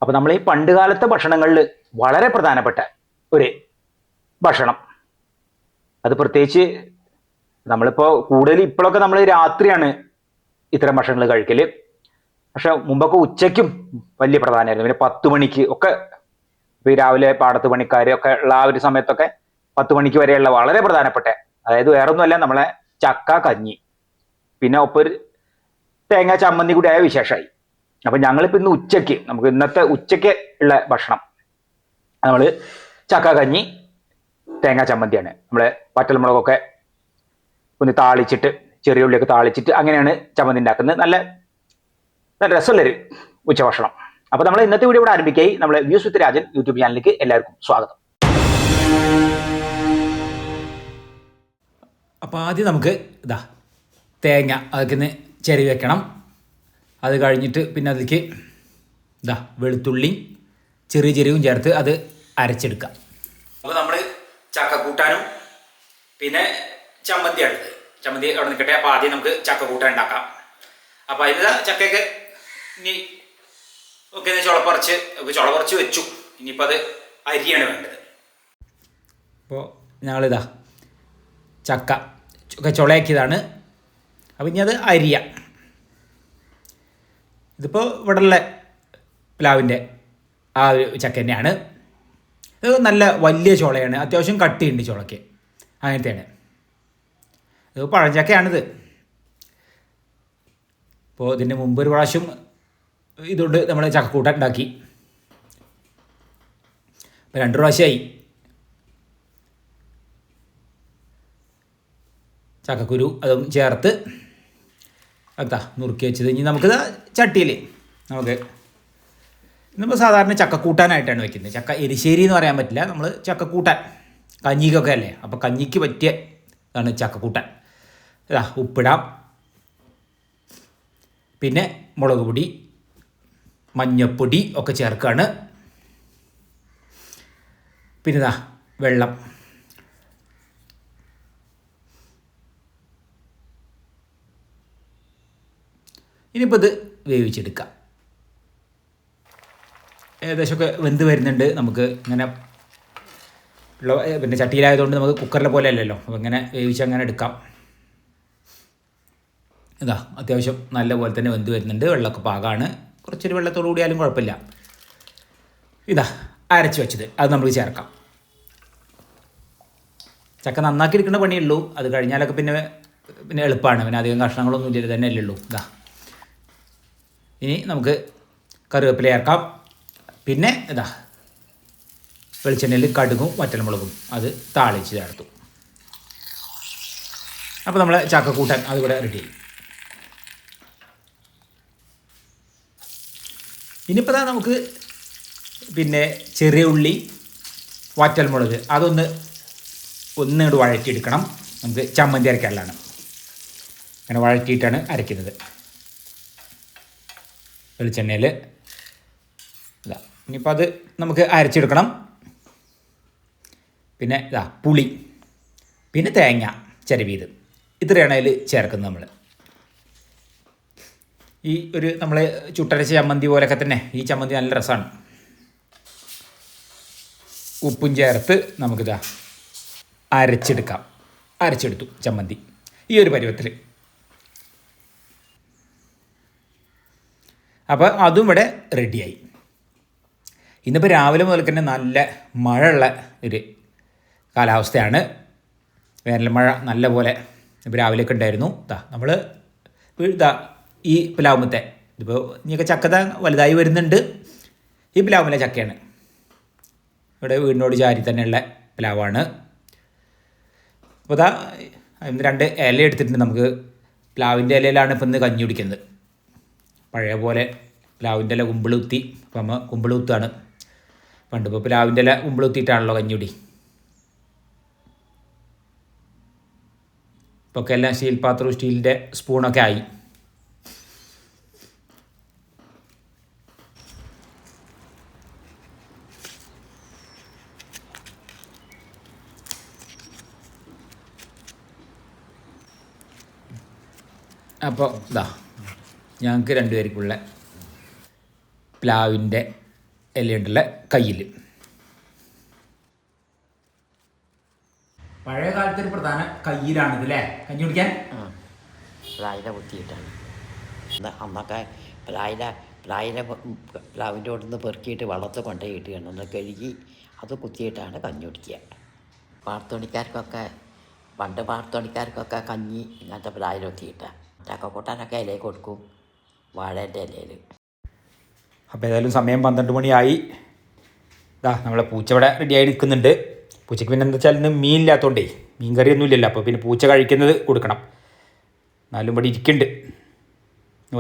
അപ്പോൾ നമ്മൾ ഈ പണ്ട് കാലത്തെ ഭക്ഷണങ്ങളിൽ വളരെ പ്രധാനപ്പെട്ട ഒരു ഭക്ഷണം, അത് പ്രത്യേകിച്ച് നമ്മളിപ്പോൾ കൂടുതൽ ഇപ്പോഴൊക്കെ നമ്മൾ രാത്രിയാണ് ഇത്തരം ഭക്ഷണങ്ങൾ കഴിക്കൽ. പക്ഷെ മുമ്പൊക്കെ ഉച്ചയ്ക്കും വലിയ പ്രധാനമായിരുന്നു. പിന്നെ 10 മണിക്ക് ഒക്കെ, ഇപ്പോൾ ഈ രാവിലെ പാടത്ത് പണിക്കാർ ഒക്കെ ഉള്ള ആ ഒരു സമയത്തൊക്കെ 10 മണിക്ക് വരെയുള്ള വളരെ പ്രധാനപ്പെട്ട, അതായത് വേറൊന്നുമല്ല, നമ്മളെ ചക്ക കഞ്ഞി, പിന്നെ ഒപ്പം ഒരു തേങ്ങ ചമ്മന്തി കൂടി ആയ വിശേഷമായി. അപ്പം ഞങ്ങളിപ്പോൾ ഇന്ന് ഉച്ചയ്ക്ക്, നമുക്ക് ഇന്നത്തെ ഉച്ചയ്ക്ക് ഉള്ള ഭക്ഷണം നമ്മൾ ചക്ക കഞ്ഞി തേങ്ങ ചമ്മന്തിയാണ്. നമ്മളെ വറ്റൽമുളകൊക്കെ ഒന്ന് താളിച്ചിട്ട്, ചെറിയ ഉള്ളിയൊക്കെ താളിച്ചിട്ട് അങ്ങനെയാണ് ചമ്മന്തി ഉണ്ടാക്കുന്നത്. നല്ല നല്ല രസമുള്ളൊരു ഉച്ചഭക്ഷണം. അപ്പോൾ നമ്മൾ ഇന്നത്തെ വീഡിയോ ഇവിടെ ആരംഭിക്കുകയായി. നമ്മളെ വ്യൂസ് വിത്ത് രാജൻ യൂട്യൂബ് ചാനലിലേക്ക് എല്ലാവർക്കും സ്വാഗതം. അപ്പോൾ ആദ്യം നമുക്ക് തേങ്ങ അതൊക്കെ ചെറി വെക്കണം. അത് കഴിഞ്ഞിട്ട് പിന്നെ അതിലേക്ക് വെളുത്തുള്ളി ചെറിയ ചെറിയും ചേർത്ത് അത് അരച്ചെടുക്കാം. അപ്പോൾ നമ്മൾ ചക്ക കൂട്ടാനും പിന്നെ ചമ്മന്തിയാണിത്. ചമ്മന്തി അവിടെ നിൽക്കട്ടെ. അപ്പോൾ ആദ്യം നമുക്ക് ചക്ക കൂട്ടാൻ ഉണ്ടാക്കാം. അപ്പോൾ അതിന് ചക്കയൊക്കെ ഇനി ഒക്കെ ചുളപറിച്ച് വെച്ചു. ഇനിയിപ്പോൾ അത് അരിയാണ് വേണ്ടത്. അപ്പോൾ ഞങ്ങളിതാ ചക്ക ഒക്കെ ചുളയാക്കിയതാണ്. അപ്പോൾ ഇനി അത് അരിയാം. ഇതിപ്പോൾ ഇവിടെയുള്ള പ്ലാവിൻ്റെ ആ ഒരു ചക്ക തന്നെയാണ്. ഇത് നല്ല വലിയ ചുളയാണ്, അത്യാവശ്യം കട്ടിയുണ്ട് ചുളയ്ക്ക്, അങ്ങനത്തെയാണ്. ഇത് പഴഞ്ചക്കയാണിത്. അപ്പോൾ ഇതിന് മുമ്പ് ഒരു പ്രാവശ്യം ഇതുകൊണ്ട് നമ്മൾ ചക്കക്കൂട്ടൻ ഉണ്ടാക്കി. ഇപ്പോൾ 2 പ്രാവശ്യമായി. ചക്കക്കുരു അതും ചേർത്ത് നുറുക്കി വെച്ചത്. ഇനി നമുക്കിത് ചട്ടിയിൽ നമുക്ക് ഇന്നിപ്പോൾ സാധാരണ ചക്കക്കൂട്ടാനായിട്ടാണ് വെക്കുന്നത്. ചക്ക എരിശ്ശേരി എന്ന് പറയാൻ പറ്റില്ല, നമ്മൾ ചക്കക്കൂട്ടാൻ കഞ്ഞിക്കൊക്കെ അല്ലേ, അപ്പോൾ കഞ്ഞിക്ക് പറ്റിയ ഇതാണ് ചക്കക്കൂട്ടാൻ. ഉപ്പിടാം, പിന്നെ മുളക് പൊടി മഞ്ഞപ്പൊടി ഒക്കെ ചേർക്കുകയാണ്. പിന്നെ വെള്ളം. ഇനിയിപ്പോൾ ഇത് വേവിച്ചെടുക്കാം. ഏകദേശമൊക്കെ വെന്ത് വരുന്നുണ്ട്. നമുക്ക് ഇങ്ങനെ പിന്നെ ചട്ടിയിലായതുകൊണ്ട് നമുക്ക് കുക്കറിലെ പോലെ അല്ലല്ലോ, അപ്പോൾ ഇങ്ങനെ വേവിച്ച് അങ്ങനെ എടുക്കാം. അത്യാവശ്യം നല്ല പോലെ തന്നെ വെന്ത് വരുന്നുണ്ട്. വെള്ളമൊക്കെ പാകമാണ്. കുറച്ചൊരു വെള്ളത്തോടു കൂടിയാലും കുഴപ്പമില്ല. അരച്ച് വെച്ചത് അത് നമുക്ക് ചേർക്കാം. ചക്ക നന്നാക്കി എടുക്കേണ്ട പണിയുള്ളൂ. അത് കഴിഞ്ഞാലൊക്കെ പിന്നെ എളുപ്പമാണ്. പിന്നെ അധികം കഷ്ണങ്ങളൊന്നും ഇല്ല, തന്നെ അല്ലേ ഉള്ളൂ. ഇനി നമുക്ക് കറിവേപ്പില ചേർക്കാം. പിന്നെ വെളിച്ചെണ്ണയിൽ കടുകും വറ്റൽമുളകും അത് താളിച്ച് ചേർത്തു. അപ്പോൾ നമ്മൾ ചക്കക്കൂട്ടാൻ അതിവിടെ റെഡി ആയി. ഇനിയിപ്പോൾ നമുക്ക് പിന്നെ ചെറിയ ഉള്ളി വറ്റൽമുളക് ഒന്നുകൂടി വഴറ്റിയെടുക്കണം. നമുക്ക് ചമ്മന്തി അരക്കാനുള്ളതാണ്. അങ്ങനെ വഴറ്റിയിട്ടാണ് അരയ്ക്കുന്നത്. വെളിച്ചെണ്ണയിൽ ഇനിയിപ്പോൾ അത് നമുക്ക് അരച്ചെടുക്കണം. പിന്നെ പുളി, പിന്നെ തേങ്ങ ചിരവിയത്, ഇത്രയാണ് അതിൽ ചേർക്കുന്നത്. നമ്മൾ ഈ ഒരു നമ്മൾ ചുട്ടരച്ച ചമ്മന്തി പോലെയൊക്കെ തന്നെ ഈ ചമ്മന്തി നല്ല രസമാണ്. ഉപ്പും ചേർത്ത് നമുക്കിതാ അരച്ചെടുത്തു ചമ്മന്തി ഈ ഒരു പരുവത്തിൽ. അപ്പോൾ അതും ഇവിടെ റെഡിയായി. ഇന്നിപ്പോൾ രാവിലെ മുതൽ തന്നെ നല്ല മഴയുള്ള ഒരു കാലാവസ്ഥയാണ്. വേനൽ മഴ നല്ല പോലെ ഇപ്പോൾ രാവിലെയൊക്കെ ഉണ്ടായിരുന്നു. നമ്മൾ ഈ പ്ലാവുമത്തെ ഇതിപ്പോൾ ഇനിയൊക്കെ ചക്ക വലുതായി വരുന്നുണ്ട്. ഈ പ്ലാവുമല ചക്കയാണ്. ഇവിടെ വീടിനോട് ചാരി തന്നെയുള്ള പ്ലാവാണ്. അപ്പോൾ 2 ഇല എടുത്തിട്ടുണ്ട്. നമുക്ക് പ്ലാവിൻ്റെ ഇലയിലാണ് ഇപ്പം ഇന്ന് കഞ്ഞി കുടിക്കുന്നത്. പഴയ പോലെ പ്ലാവിൻ്റെ ഇല കുമ്പിളുത്തി, അപ്പം അമ്മ കുമ്പിളുത്താണ്. പണ്ടിപ്പോൾ പ്ലാവിൻ്റെ ഇല കുമ്പിളുത്തിയിട്ടാണല്ലോ കഞ്ഞിടി. ഇപ്പോൾ ഒക്കെ എല്ലാം സ്റ്റീൽ പാത്രവും സ്റ്റീലിൻ്റെ സ്പൂണൊക്കെ ആയി. അപ്പോൾ ഞങ്ങൾക്ക് 2 പേർക്കുള്ള പ്ലാവിൻ്റെ ഇലയുണ്ടല്ല കയ്യിൽ. പഴയ കാലത്ത് ഒരു പ്രധാന കയ്യിലാണിത് അല്ലേ കഞ്ഞി കുടിക്കാൻ? പ്ലായില കുത്തിയിട്ടാണ് അന്നൊക്കെ പ്ലാവിൻ്റെ ഓട്ടിൽ നിന്ന് പെറുക്കിയിട്ട് വളർത്ത് കൊണ്ടുപോയിട്ട് ഒന്ന് കഴുകി അത് കുത്തിയിട്ടാണ് കഞ്ഞി കുടിക്കുക. പാർത്തോണിക്കാർക്കൊക്കെ കഞ്ഞി ഇങ്ങനത്തെ പ്ലാവില കുത്തിയിട്ടാണ്. ചക്കക്കൂട്ടാനൊക്കെ ഇലയിൽ കൊടുക്കും, വാഴേൻ്റെ ഇലയിൽ. അപ്പോൾ ഏതായാലും സമയം 12 മണിയായി. ഇതാ നമ്മളെ പൂച്ച ഇവിടെ റെഡിയായി നിൽക്കുന്നുണ്ട്. പൂച്ചയ്ക്ക് പിന്നെ എന്താ വെച്ചാൽ ഇന്ന് മീൻ ഇല്ലാത്തതുകൊണ്ടേ മീൻ കറിയൊന്നും ഇല്ലല്ലോ, അപ്പോൾ പിന്നെ പൂച്ച കഴിക്കുന്നത് കൊടുക്കണം. എന്നാലും ഇവിടെ ഇരിക്കുന്നുണ്ട്,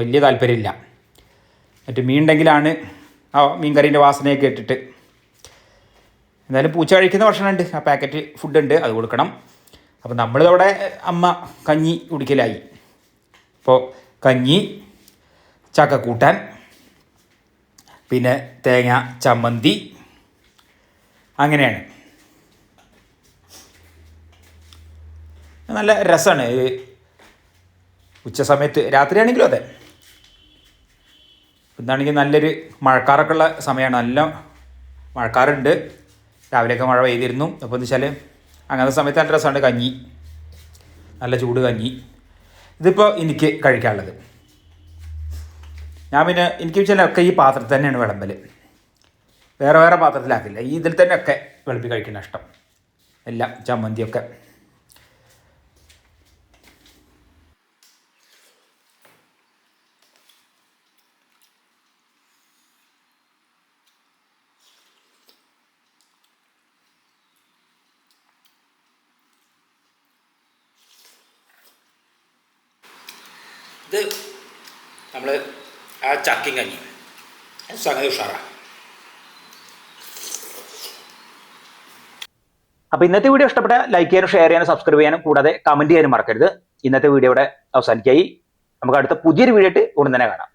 വലിയ താല്പര്യമില്ല. മറ്റു മീൻ ഉണ്ടെങ്കിലാണ് ആ മീൻ കറീൻ്റെ വാസനയൊക്കെ ഇട്ടിട്ട്. എന്തായാലും പൂച്ച കഴിക്കുന്ന ഭക്ഷണമുണ്ട്, ആ പാക്കറ്റ് ഫുഡുണ്ട്, അത് കൊടുക്കണം. അപ്പോൾ നമ്മളിതവിടെ അമ്മ കഞ്ഞി കുടിക്കലായി. അപ്പോൾ കഞ്ഞി, ചക്കക്കൂട്ടാൻ, പിന്നെ തേങ്ങ ചമ്മന്തി, അങ്ങനെയാണ്. നല്ല രസമാണ് ഉച്ച സമയത്ത്, രാത്രിയാണെങ്കിലും അതെ. എന്താണെങ്കിൽ നല്ലൊരു മഴക്കാറൊക്കെ ഉള്ള സമയമാണ്, നല്ല മഴക്കാറുണ്ട്. രാവിലെയൊക്കെ മഴ പെയ്തിരുന്നു. അപ്പോൾ എന്ന് വെച്ചാൽ അങ്ങനത്തെ സമയത്ത് നല്ല രസമാണ് കഞ്ഞി, നല്ല ചൂട് കഞ്ഞി. ഇതിപ്പോൾ എനിക്ക് കഴിക്കാനുള്ളത്. ഞാൻ പിന്നെ എനിക്ക് വെച്ചാലൊക്കെ ഈ പാത്രത്തിൽ തന്നെയാണ് വിളമ്പൽ, വേറെ വേറെ പാത്രത്തിലാക്കില്ല. ഈ ഇതിൽ തന്നെ ഒക്കെ വിളമ്പി കഴിക്കുന്ന ഇഷ്ടം, എല്ലാം ചമ്മന്തിയൊക്കെ. ഇത് നമ്മൾ ആ ചക്കയും കഞ്ഞി സംഗതി ഉഷാറാണ്. അപ്പോൾ ഇന്നത്തെ വീഡിയോ ഇഷ്ടപ്പെട്ട ലൈക്ക് ചെയ്യാനും ഷെയർ ചെയ്യാനും സബ്സ്ക്രൈബ് ചെയ്യാനും കൂടാതെ കമന്റ് ചെയ്യാനും മറക്കരുത്. ഇന്നത്തെ വീഡിയോ ഇവിടെ അവസാനിക്കായി. നമുക്ക് അടുത്ത പുതിയൊരു വീഡിയോ ആയിട്ട് ഉടൻ തന്നെ കാണാം.